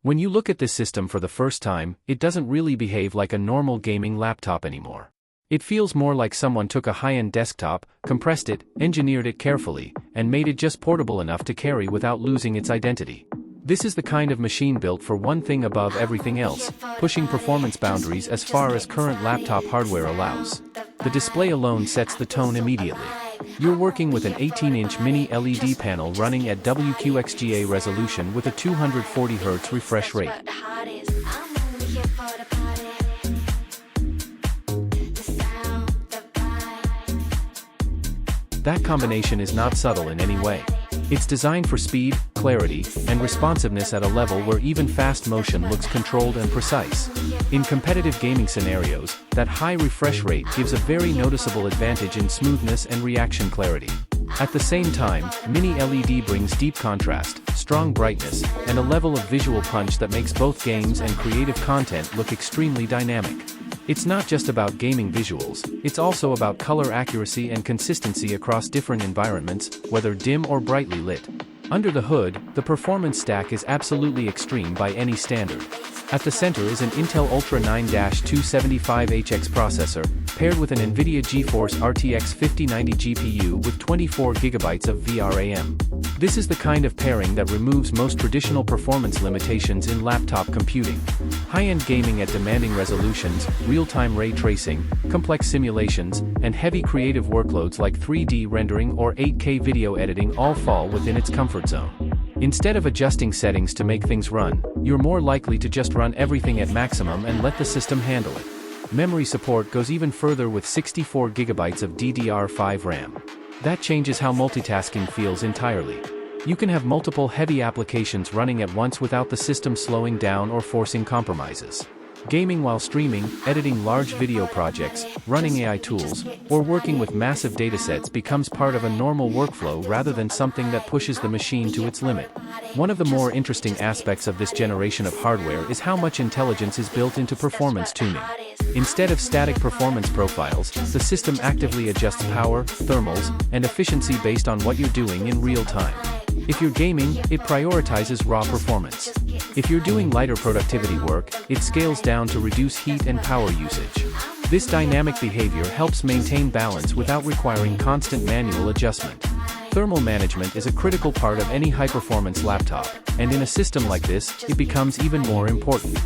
When you look at this system for the first time, it doesn't really behave like a normal gaming laptop anymore. It feels more like someone took a high-end desktop, compressed it, engineered it carefully, and made it just portable enough to carry without losing its identity. This is the kind of machine built for one thing above everything else, pushing performance boundaries as far as current laptop hardware allows. The display alone sets the tone immediately. You're working with an 18-inch mini LED panel running at WQXGA resolution with a 240Hz refresh rate. That combination is not subtle in any way. It's designed for speed, clarity, and responsiveness at a level where even fast motion looks controlled and precise. In competitive gaming scenarios, that high refresh rate gives a very noticeable advantage in smoothness and reaction clarity. At the same time, Mini LED brings deep contrast, strong brightness, and a level of visual punch that makes both games and creative content look extremely dynamic. It's not just about gaming visuals, it's also about color accuracy and consistency across different environments, whether dim or brightly lit. Under the hood, the performance stack is absolutely extreme by any standard. At the center is an Intel Ultra 9-275HX processor, paired with an NVIDIA GeForce RTX 5090 GPU with 24GB of VRAM. This is the kind of pairing that removes most traditional performance limitations in laptop computing. High-end gaming at demanding resolutions, real-time ray tracing, complex simulations, and heavy creative workloads like 3D rendering or 8K video editing all fall within its comfort zone. Instead of adjusting settings to make things run, you're more likely to just run everything at maximum and let the system handle it. Memory support goes even further with 64GB of DDR5 RAM. That changes how multitasking feels entirely. You can have multiple heavy applications running at once without the system slowing down or forcing compromises. Gaming while streaming, editing large video projects, running AI tools, or working with massive datasets becomes part of a normal workflow rather than something that pushes the machine to its limit. One of the more interesting aspects of this generation of hardware is how much intelligence is built into performance tuning. Instead of static performance profiles, the system actively adjusts power, thermals, and efficiency based on what you're doing in real time. If you're gaming, it prioritizes raw performance. If you're doing lighter productivity work, it scales down to reduce heat and power usage. This dynamic behavior helps maintain balance without requiring constant manual adjustment. Thermal management is a critical part of any high-performance laptop, and in a system like this, it becomes even more important.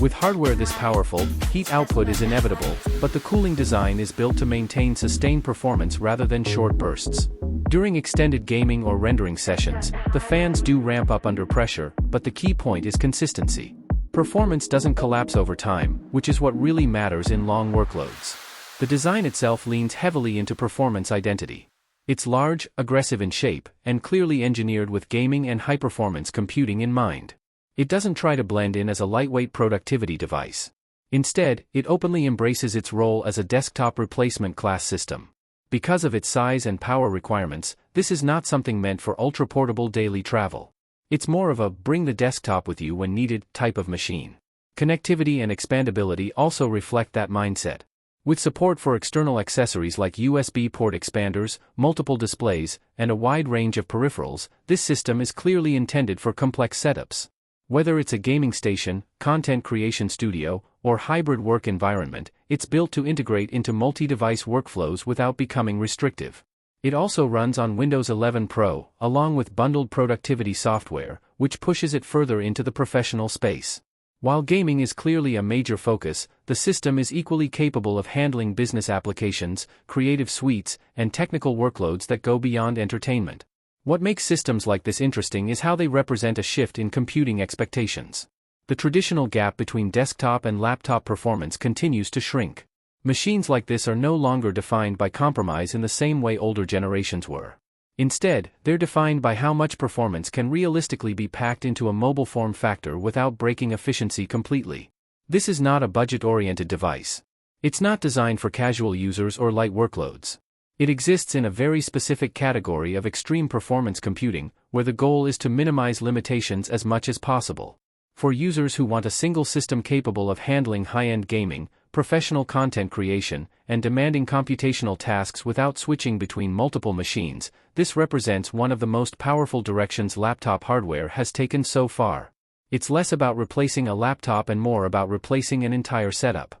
With hardware this powerful, heat output is inevitable, but the cooling design is built to maintain sustained performance rather than short bursts. During extended gaming or rendering sessions, the fans do ramp up under pressure, but the key point is consistency. Performance doesn't collapse over time, which is what really matters in long workloads. The design itself leans heavily into performance identity. It's large, aggressive in shape, and clearly engineered with gaming and high-performance computing in mind. It doesn't try to blend in as a lightweight productivity device. Instead, it openly embraces its role as a desktop replacement class system. Because of its size and power requirements, this is not something meant for ultra-portable daily travel. It's more of a bring the desktop with you when needed type of machine. Connectivity and expandability also reflect that mindset. With support for external accessories like USB port expanders, multiple displays, and a wide range of peripherals, this system is clearly intended for complex setups. Whether it's a gaming station, content creation studio, or hybrid work environment, it's built to integrate into multi-device workflows without becoming restrictive. It also runs on Windows 11 Pro, along with bundled productivity software, which pushes it further into the professional space. While gaming is clearly a major focus, the system is equally capable of handling business applications, creative suites, and technical workloads that go beyond entertainment. What makes systems like this interesting is how they represent a shift in computing expectations. The traditional gap between desktop and laptop performance continues to shrink. Machines like this are no longer defined by compromise in the same way older generations were. Instead, they're defined by how much performance can realistically be packed into a mobile form factor without breaking efficiency completely. This is not a budget-oriented device. It's not designed for casual users or light workloads. It exists in a very specific category of extreme performance computing, where the goal is to minimize limitations as much as possible. For users who want a single system capable of handling high-end gaming, professional content creation, and demanding computational tasks without switching between multiple machines, this represents one of the most powerful directions laptop hardware has taken so far. It's less about replacing a laptop and more about replacing an entire setup.